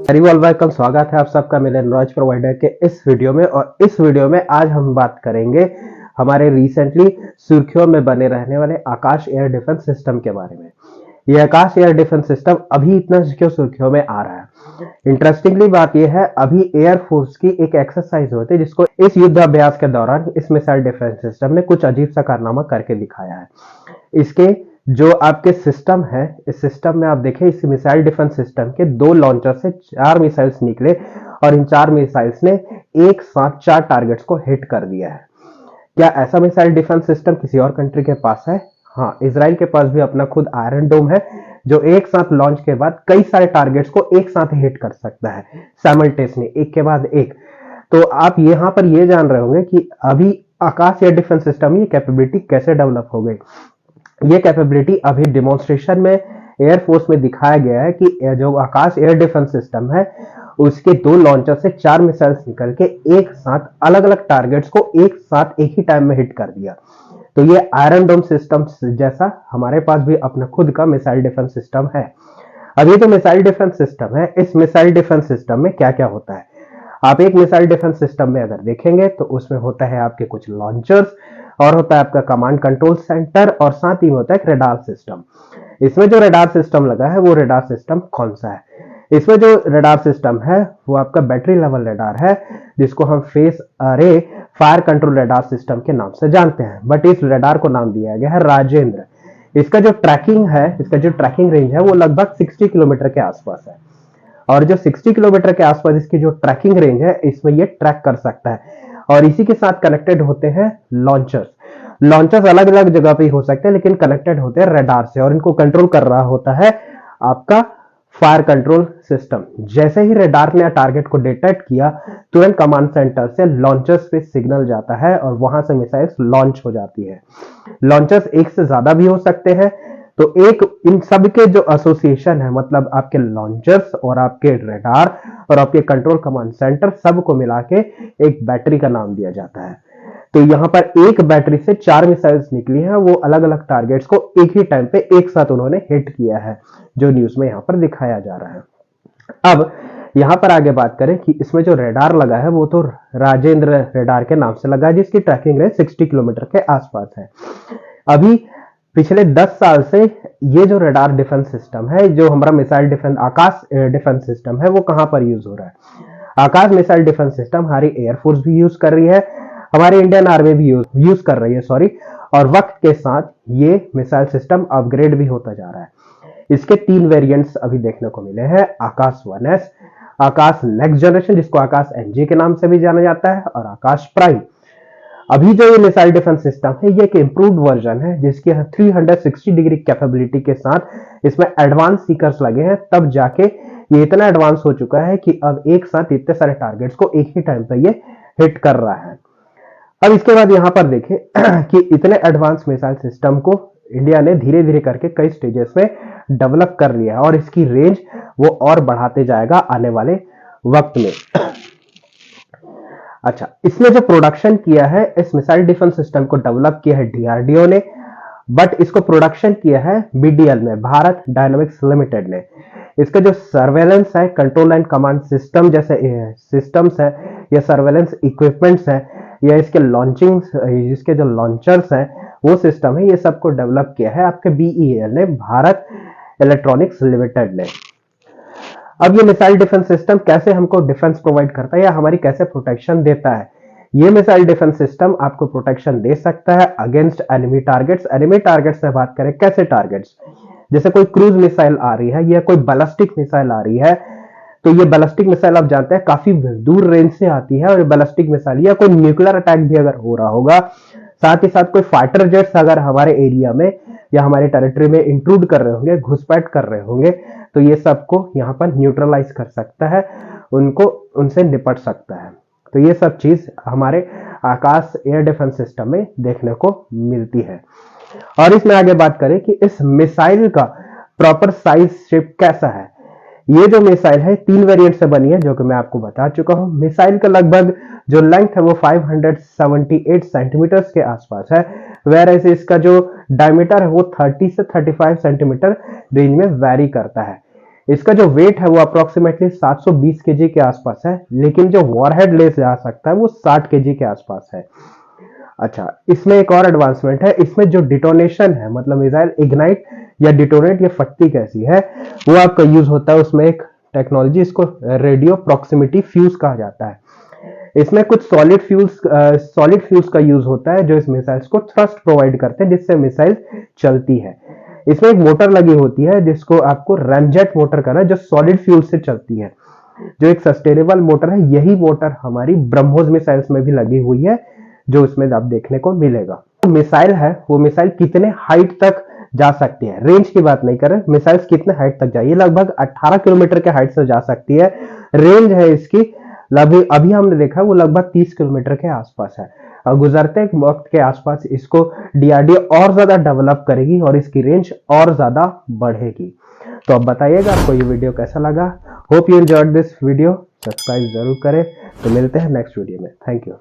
Welcome, स्वागत है आप सबका मेरे नॉलेज प्रोवाइडर के इस वीडियो में। और इस वीडियो में आज हम बात करेंगे हमारे रिसेंटली सुर्खियों में बने रहने वाले आकाश एयर डिफेंस सिस्टम के बारे में। ये आकाश एयर डिफेंस सिस्टम अभी इतना क्यों सुर्खियों में आ रहा है? इंटरेस्टिंगली बात यह है, अभी एयरफोर्स की एक एक्सरसाइज होती है जिसको इस युद्ध अभ्यास के दौरान इस मिसाइल डिफेंस सिस्टम ने कुछ अजीब सा कारनामा करके दिखाया है। इसके जो आपके सिस्टम है, इस सिस्टम में आप देखें, इस मिसाइल डिफेंस सिस्टम के 2 लॉन्चर से 4 मिसाइल्स निकले और इन 4 मिसाइल्स ने एक साथ 4 टारगेट्स को हिट कर दिया है। क्या ऐसा मिसाइल डिफेंस सिस्टम किसी और कंट्री के पास है? हाँ, इजराइल के पास भी अपना खुद आयरन डोम है जो एक साथ लॉन्च के बाद कई सारे टारगेट्स को एक साथ हिट कर सकता है साइमल्टेनियसली, एक के बाद एक। तो आप यहां पर यह जान रहे होंगे कि अभी आकाश एयर डिफेंस सिस्टम ये कैपेबिलिटी कैसे डेवलप हो गई। ये कैपेबिलिटी अभी डिमॉन्स्ट्रेशन में एयरफोर्स में दिखाया गया है कि जो आकाश एयर डिफेंस सिस्टम है उसके 2 लॉन्चर से 4 मिसाइल्स निकल के एक साथ अलग अलग टारगेट्स को एक साथ एक ही टाइम में हिट कर दिया। तो ये आयरन डोम सिस्टम जैसा हमारे पास भी अपना खुद का मिसाइल डिफेंस सिस्टम है। अब ये जो मिसाइल डिफेंस सिस्टम है, इस मिसाइल डिफेंस सिस्टम में क्या क्या होता है? आप एक मिसाइल डिफेंस सिस्टम में अगर देखेंगे तो उसमें होता है आपके कुछ लॉन्चर्स, और होता है आपका कमांड कंट्रोल सेंटर, और साथ ही में होता है एक रडार सिस्टम। इसमें जो रडार सिस्टम लगा है वो रडार सिस्टम कौन सा है? इसमें जो रडार सिस्टम है वो आपका बैटरी लेवल रडार है, जिसको हम फेस अरे फायर कंट्रोल रडार सिस्टम के नाम से जानते हैं। बट इस रडार को नाम दिया गया है राजेंद्र। इसका जो ट्रैकिंग है, इसका जो ट्रैकिंग रेंज है वो लगभग 60 किलोमीटर के आसपास है। और जो 60 किलोमीटर के आसपास इसकी जो ट्रैकिंग रेंज है, इसमें ये ट्रैक कर सकता है। और इसी के साथ कनेक्टेड होते हैं लॉन्चर्स। लॉन्चर्स अलग अलग जगह पे हो सकते हैं लेकिन कनेक्टेड होते हैं रडार से, और इनको कंट्रोल कर रहा होता है आपका फायर कंट्रोल सिस्टम। जैसे ही रडार ने टारगेट को डिटेक्ट किया, तुरंत कमांड सेंटर से लॉन्चर्स पे सिग्नल जाता है और वहां से मिसाइल्स लॉन्च हो जाती है। लॉन्चर्स एक से ज्यादा भी हो सकते हैं। तो एक इन सब के जो एसोसिएशन है, मतलब आपके लॉन्चर्स और आपके रडार और आपके कंट्रोल कमांड सेंटर, सबको मिला के एक बैटरी का नाम दिया जाता है। तो यहां पर एक बैटरी से 4 मिसाइल्स निकली हैं, वो अलग अलग टारगेट्स को एक ही टाइम पे एक साथ उन्होंने हिट किया है, जो न्यूज में यहां पर दिखाया जा रहा है। अब यहां पर आगे बात करें कि इसमें जो रडार लगा है वो तो राजेंद्र रडार के नाम से लगा है, जिसकी ट्रैकिंग रेंज 60 किलोमीटर के आसपास है। अभी पिछले 10 साल से ये जो रडार डिफेंस सिस्टम है, जो हमारा मिसाइल डिफेंस आकाश डिफेंस सिस्टम है, वो कहां पर यूज हो रहा है? आकाश मिसाइल डिफेंस सिस्टम हमारी एयरफोर्स भी यूज कर रही है, हमारी इंडियन आर्मी भी यूज कर रही है, सॉरी। और वक्त के साथ ये मिसाइल सिस्टम अपग्रेड भी होता जा रहा है। इसके 3 वेरिएंट्स अभी देखने को मिले हैं: आकाश 1S, आकाश नेक्स्ट जनरेशन जिसको आकाश एनजी के नाम से भी जाना जाता है, और आकाश प्राइम। अभी जो ये मिसाइल डिफेंस सिस्टम है ये एक इंप्रूव्ड वर्जन है, जिसकी 360 डिग्री कैपेबिलिटी के साथ इसमें एडवांस सीकर्स लगे हैं, तब जाके ये इतना एडवांस हो चुका है कि अब एक साथ इतने सारे टारगेट्स को एक ही टाइम पे ये हिट कर रहा है। अब इसके बाद यहां पर देखें कि इतने एडवांस मिसाइल सिस्टम को इंडिया ने धीरे धीरे करके कई स्टेजेस में डेवलप कर लिया है, और इसकी रेंज वो और बढ़ाते जाएगा आने वाले वक्त में। अच्छा, इसमें जो प्रोडक्शन किया है, इस मिसाइल डिफेंस सिस्टम को डेवलप किया है डीआरडीओ ने, बट इसको प्रोडक्शन किया है बीडीएल में, भारत डायनामिक्स लिमिटेड ने। इसका जो सर्वेलेंस है, कंट्रोल एंड कमांड सिस्टम जैसे सिस्टम्स है, या सर्वेलेंस इक्विपमेंट्स है, या इसके लॉन्चिंग, इसके जो लॉन्चर्स हैं वो सिस्टम है, ये सबको डेवलप किया है आपके बीईएल ने, भारत इलेक्ट्रॉनिक्स लिमिटेड ने। अब ये मिसाइल डिफेंस सिस्टम कैसे हमको डिफेंस प्रोवाइड करता है या हमारी कैसे प्रोटेक्शन देता है? ये मिसाइल डिफेंस सिस्टम आपको प्रोटेक्शन दे सकता है against enemy targets. Enemy targets से बात करें, कैसे टारगेट्स? जैसे कोई क्रूज मिसाइल आ रही है या कोई बैलिस्टिक मिसाइल आ रही है, तो ये बैलिस्टिक मिसाइल आप जानते हैं काफी दूर रेंज से आती है, और बैलिस्टिक मिसाइल या कोई न्यूक्लियर अटैक भी अगर हो रहा होगा, साथ ही साथ कोई फाइटर जेट्स अगर हमारे एरिया में या हमारे टेरिटरी में इंट्रूड कर रहे होंगे, घुसपैठ कर रहे होंगे, तो ये सबको यहाँ पर न्यूट्रलाइज कर सकता है, उनको उनसे निपट सकता है। तो ये सब चीज हमारे आकाश एयर डिफेंस सिस्टम में देखने को मिलती है। और इसमें आगे बात करें कि इस मिसाइल का प्रॉपर साइज शेप कैसा है। ये जो मिसाइल है 3 वेरिएंट से बनी है, जो कि मैं आपको बता चुका हूं। मिसाइल का लगभग जो लेंथ है वो 578 सेंटीमीटर के आसपास है, वेर एज इसका जो डायमीटर है वो 30 से 35 सेंटीमीटर रेंज में वैरी करता है। इसका जो वेट है वो अप्रोक्सीमेटली 720 केजी के आसपास है, लेकिन जो वॉरहेड ले जा सकता है वो 60 केजी के आसपास है। अच्छा, इसमें एक और एडवांसमेंट है, इसमें जो डिटोनेशन है, मतलब मिसाइल इग्नाइट या डिटोनेट या फटती कैसी है, वो आपका यूज होता है उसमें एक टेक्नोलॉजी, इसको रेडियो प्रॉक्सिमिटी फ्यूज कहा जाता है। इसमें कुछ सॉलिड फ्यूज का यूज होता है जो इस मिसाइल्स को थ्रस्ट प्रोवाइड करते हैं, जिससे मिसाइल चलती है। इसमें एक मोटर लगी होती है जिसको आपको रैमजेट मोटर कहना है, जो सॉलिड फ्यूल से चलती है, जो एक सस्टेनेबल मोटर है। यही मोटर हमारी ब्रह्मोस मिसाइल्स में भी लगी हुई है, जो इसमें आप देखने को मिलेगा। तो मिसाइल है, वो मिसाइल कितने हाइट तक जा सकती है, रेंज की बात नहीं करें, मिसाइल्स कितने हाइट तक जाइए, लगभग 18 किलोमीटर के हाइट से जा सकती है। रेंज है इसकी लगभग, अभी हमने देखा वो लगभग 30 किलोमीटर के आसपास है। और गुजरते वक्त के आसपास इसको डीआरडीओ और ज्यादा डेवलप करेगी और इसकी रेंज और ज्यादा बढ़ेगी। तो अब बताइएगा आपको ये वीडियो कैसा लगा। Hope you enjoyed this video. Subscribe जरूर करें। तो मिलते हैं नेक्स्ट वीडियो में। Thank you.